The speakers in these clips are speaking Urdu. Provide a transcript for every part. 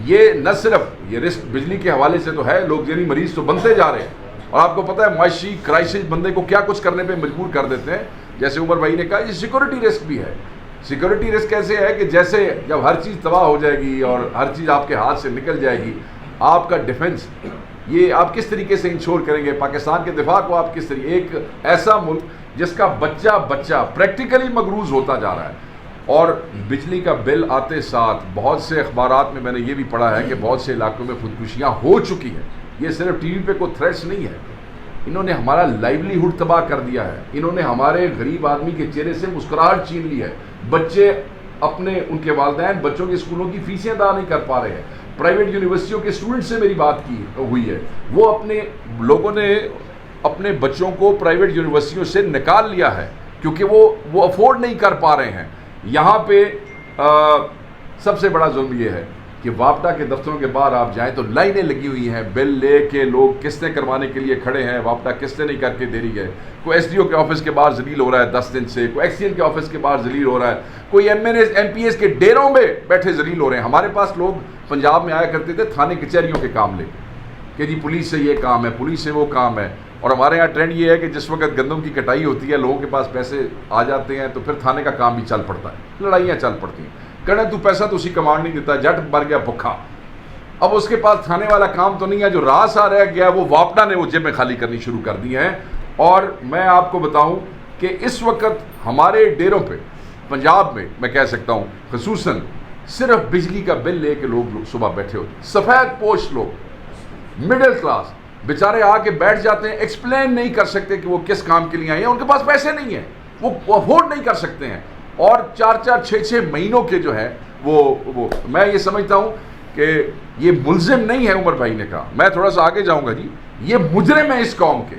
یہ نہ صرف یہ رسک بجلی کے حوالے سے تو ہے، لوگ ذہنی مریض تو بنتے جا رہے ہیں، اور آپ کو پتہ ہے معاشی کرائسس بندے کو کیا کچھ کرنے پہ مجبور کر دیتے ہیں. جیسے عمر بھائی نے کہا یہ سیکورٹی رسک بھی ہے. سیکورٹی رسک کیسے ہے کہ جیسے جب ہر چیز تباہ ہو جائے گی اور ہر چیز آپ کے ہاتھ سے نکل جائے گی، آپ کا ڈیفنس یہ آپ کس طریقے سے انشور کریں گے؟ پاکستان کے دفاع کو آپ کس طریقے، ایک ایسا ملک جس کا بچہ پریکٹیکلی مقروض ہوتا جا رہا ہے. اور بجلی کا بل آتے ساتھ بہت سے اخبارات میں نے یہ بھی پڑھا ہے کہ بہت سے علاقوں میں خودکشیاں ہو چکی ہیں. یہ صرف ٹی وی پہ کوئی تھریٹس نہیں ہے، انہوں نے ہمارا لائیولیہڈ تباہ کر دیا ہے. انہوں نے ہمارے غریب آدمی کے چہرے سے مسکراہٹ چھین لی ہے. بچے اپنے ان کے والدین بچوں کے اسکولوں کی فیسیں ادا نہیں کر پا رہے ہیں. پرائیویٹ یونیورسٹیوں کے اسٹوڈنٹ سے میری بات کی ہوئی ہے، وہ اپنے لوگوں نے اپنے بچوں کو پرائیویٹ یونیورسٹیوں سے نکال لیا ہے کیونکہ وہ افورڈ نہیں کر پا رہے ہیں. یہاں پہ سب سے بڑا ظلم یہ ہے کہ واپڈا کے دفتروں کے باہر آپ جائیں تو لائنیں لگی ہوئی ہیں، بل لے کے لوگ قسطیں کروانے کے لیے کھڑے ہیں. واپڈا قسطیں نہیں کر کے دے رہی ہے. کوئی ایس ڈی او کے آفس کے باہر ذلیل ہو رہا ہے 10 دن سے، کوئی ایکسین کے آفس کے باہر ذلیل ہو رہا ہے، کوئی ایم پی ایس کے ڈیروں میں بیٹھے ذلیل ہو رہے ہیں. ہمارے پاس لوگ پنجاب میں آیا کرتے تھے تھانے کچہریوں کے کام لے کہ جی پولیس سے یہ کام ہے، پولیس سے وہ کام ہے. اور ہمارے یہاں ٹرینڈ یہ ہے کہ جس وقت گندم کی کٹائی ہوتی ہے لوگوں کے پاس پیسے آ جاتے ہیں تو پھر تھانے کا کام بھی چل پڑتا ہے، لڑائیاں چل پڑتی ہیں. کہنا تو پیسہ تو اسی کمانڈ نہیں دیتا، جٹ مر گیا بھوکھا. اب اس کے پاس تھانے والا کام تو نہیں ہے، جو راس آ رہ گیا وہ واپڈا نے وہ جیبیں خالی کرنی شروع کر دی ہیں. اور میں آپ کو بتاؤں کہ اس وقت ہمارے ڈیروں پہ پنجاب میں کہہ سکتا ہوں خصوصاً صرف بجلی کا بل لے کے لوگ صبح بیٹھے ہوتے ہیں. سفید پوش لوگ، مڈل کلاس بیچارے آ کے بیٹھ جاتے ہیں، ایکسپلین نہیں کر سکتے کہ وہ کس کام کے لیے آئے ہیں. ان کے پاس پیسے نہیں ہیں، وہ افورڈ نہیں کر سکتے ہیں. اور 4-6 مہینوں کے جو ہے وہ میں یہ سمجھتا ہوں کہ یہ ملزم نہیں ہے. عمر بھائی نے کہا، میں تھوڑا سا آگے جاؤں گا جی، یہ مجرم ہے اس قوم کے.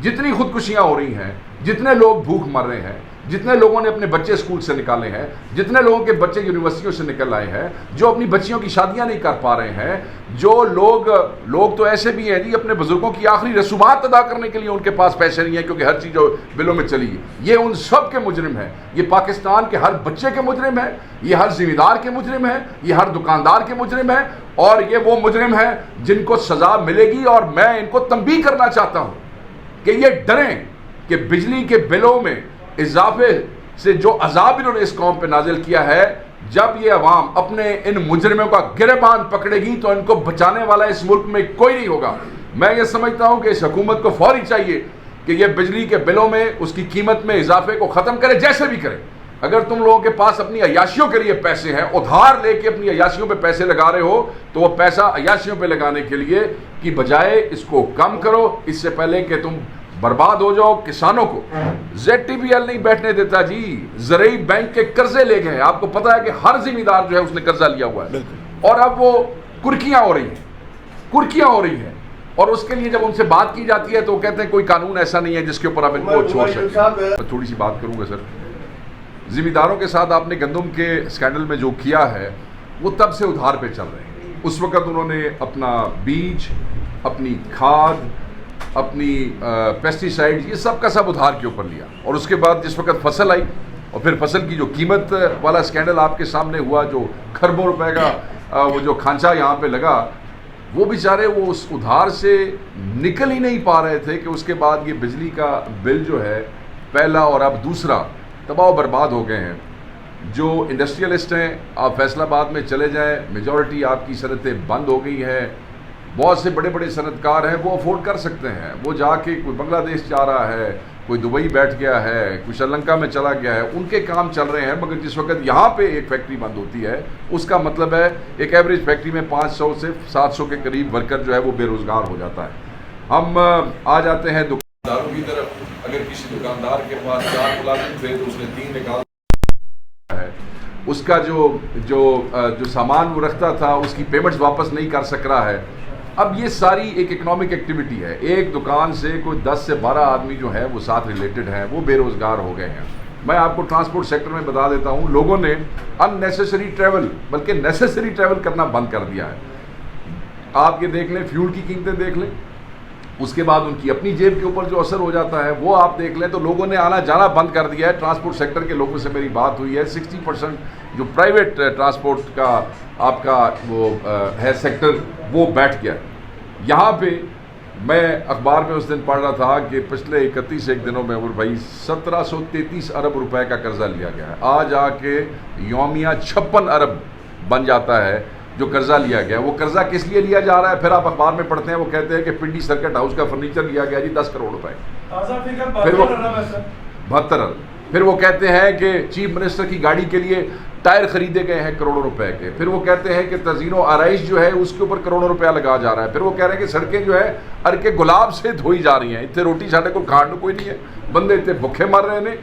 جتنی خودکشیاں ہو رہی ہیں، جتنے لوگ بھوک مر رہے ہیں، جتنے لوگوں نے اپنے بچے اسکول سے نکالے ہیں، جتنے لوگوں کے بچے یونیورسٹیوں سے نکل آئے ہیں، جو اپنی بچیوں کی شادیاں نہیں کر پا رہے ہیں، جو لوگ تو ایسے بھی ہیں جی اپنے بزرگوں کی آخری رسومات ادا کرنے کے لیے ان کے پاس پیسے نہیں ہیں کیونکہ ہر چیز جو بلوں میں چلی ہے. یہ ان سب کے مجرم ہیں. یہ پاکستان کے ہر بچے کے مجرم ہیں، یہ ہر ذمہ دار کے مجرم ہیں، یہ ہر دکاندار کے مجرم ہیں، اور یہ وہ مجرم ہیں جن کو سزا ملے گی. اور میں ان کو تنبیہ کرنا چاہتا ہوں کہ یہ ڈریں کہ بجلی کے بلوں میں اضافے سے جو عذاب انہوں نے اس قوم پہ نازل کیا ہے، جب یہ عوام اپنے ان مجرموں کا گریبان پکڑے گی تو ان کو بچانے والا اس ملک میں کوئی نہیں ہوگا. میں یہ سمجھتا ہوں کہ اس حکومت کو فوری چاہیے کہ یہ بجلی کے بلوں میں اس کی قیمت میں اضافے کو ختم کرے، جیسے بھی کرے. اگر تم لوگوں کے پاس اپنی عیاشیوں کے لیے پیسے ہیں، ادھار لے کے اپنی عیاشیوں پہ پیسے لگا رہے ہو، تو وہ پیسہ عیاشیوں پہ لگانے کے لیے کی بجائے اس کو کم کرو، اس سے پہلے کہ تم برباد ہو جاؤ. کسانوں کو ZTPL نہیں بیٹھنے دیتا جی. زرعی بینک کے قرضے لے گئے ہیں، آپ کو پتا ہے کہ ہر ذمہ دار جو ہے اس نے قرضہ لیا ہوا ہے. اور اب وہ کرکیاں ہو رہی ہیں اور اس کے لیے جب ان سے بات کی جاتی ہے تو وہ کہتے ہیں کوئی قانون ایسا نہیں ہے جس کے اوپر آپ ان کو چھوڑ سکتے. میں تھوڑی سی بات کروں گا سر. ذمہ داروں کے ساتھ آپ نے گندم کے اسکینڈل میں جو کیا ہے وہ تب سے ادھار پہ چل رہے ہیں. اس وقت انہوں نے اپنا بیج، اپنی کھاد، اپنی پیسٹی سائڈ، یہ سب کا سب ادھار کے اوپر لیا. اور اس کے بعد جس وقت فصل آئی اور پھر فصل کی جو قیمت والا اسکینڈل آپ کے سامنے ہوا، جو کھربوں روپے کا وہ جو کھانچا یہاں پہ لگا، وہ بیچارے وہ اس ادھار سے نکل ہی نہیں پا رہے تھے کہ اس کے بعد یہ بجلی کا بل جو ہے پہلا اور اب دوسرا تباہ و برباد ہو گئے ہیں. جو انڈسٹریلسٹ ہیں آپ فیصل آباد میں چلے جائیں، میجورٹی آپ کی صنعتیں بند ہو گئی ہیں. بہت سے بڑے بڑے صنعت کار ہیں وہ افورڈ کر سکتے ہیں، وہ جا کے کوئی بنگلہ دیش جا رہا ہے، کوئی دبئی بیٹھ گیا ہے، کوئی سری لنکا میں چلا گیا ہے، ان کے کام چل رہے ہیں. مگر جس وقت یہاں پہ ایک فیکٹری بند ہوتی ہے اس کا مطلب ہے ایک ایوریج فیکٹری میں 500 سے 700 کے قریب ورکر جو ہے وہ بے روزگار ہو جاتا ہے. ہم آ جاتے ہیں دکانداروں کی طرف. اگر کسی دکاندار کے پاس 4 ملازم تھے تو اس نے 3 نکال ہے، اس کا جو سامان وہ رکھتا تھا اس کی پیمنٹس واپس نہیں کر سک رہا ہے. اب یہ ساری ایک اکنامک ایکٹیویٹی ہے. ایک دکان سے کوئی 10 سے 12 آدمی جو ہے وہ ساتھ ریلیٹڈ ہیں، وہ بے روزگار ہو گئے ہیں. میں آپ کو ٹرانسپورٹ سیکٹر میں بتا دیتا ہوں، لوگوں نے ان نیسیسری ٹریول بلکہ نیسیسری ٹریول کرنا بند کر دیا ہے. آپ یہ دیکھ لیں، فیول کی قیمتیں دیکھ لیں. اس کے بعد ان کی اپنی جیب کے اوپر جو اثر ہو جاتا ہے وہ آپ دیکھ لیں. تو لوگوں نے آنا جانا بند کر دیا ہے. ٹرانسپورٹ سیکٹر کے لوگوں سے میری بات ہوئی ہے, 60% جو پرائیویٹ ٹرانسپورٹ کا آپ کا وہ ہے سیکٹر وہ بیٹھ گیا. یہاں پہ میں اخبار میں اس دن پڑھ رہا تھا کہ پچھلے 31 دنوں میں عمر بھائی 1733 ارب روپے کا قرضہ لیا گیا ہے. آج آ کے یومیہ 56 ارب بن جاتا ہے جو قرضہ لیا گیا. وہ قرضہ کس لیے لیا جا رہا ہے؟ پھر آپ اخبار میں پڑھتے ہیں وہ کہتے ہیں کہ پنڈی سرکٹ ہاؤس کا فرنیچر لیا گیا جی 10 کروڑ روپے. پھر وہ 72 ارب. پھر وہ کہتے ہیں کہ چیف منسٹر کی گاڑی کے لیے ٹائر خریدے گئے ہیں کروڑوں روپے کے. پھر وہ کہتے ہیں کہ تزئین و آرائش جو ہے اس کے اوپر کروڑوں روپیہ لگا جا رہا ہے. پھر وہ کہہ رہے ہیں کہ سڑکیں جو ہے ارکے گلاب سے دھوئی جا رہی ہیں. اتنے روٹی ساڈے کو کھانے کوئی نہیں ہے, بندے اتنے بھوکے مر رہے ہیں.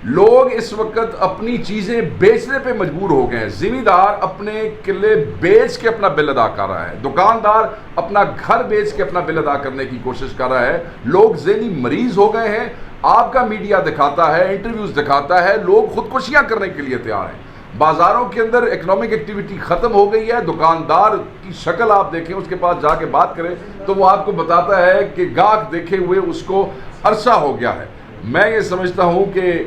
لوگ اس وقت اپنی چیزیں بیچنے پہ مجبور ہو گئے ہیں. زمیندار اپنے قلعے بیچ کے اپنا بل ادا کر رہا ہے, دکاندار اپنا گھر بیچ کے اپنا بل ادا کرنے کی کوشش کر رہا ہے. لوگ ذہنی مریض ہو گئے ہیں. آپ کا میڈیا دکھاتا ہے, انٹرویوز دکھاتا ہے, لوگ خودکشیاں کرنے کے لیے تیار ہیں. بازاروں کے اندر اکنامک ایکٹیویٹی ختم ہو گئی ہے. دکاندار کی شکل آپ دیکھیں, اس کے پاس جا کے بات کریں تو وہ آپ کو بتاتا ہے کہ گاہک دیکھے ہوئے اس کو عرصہ ہو گیا ہے. میں یہ سمجھتا ہوں کہ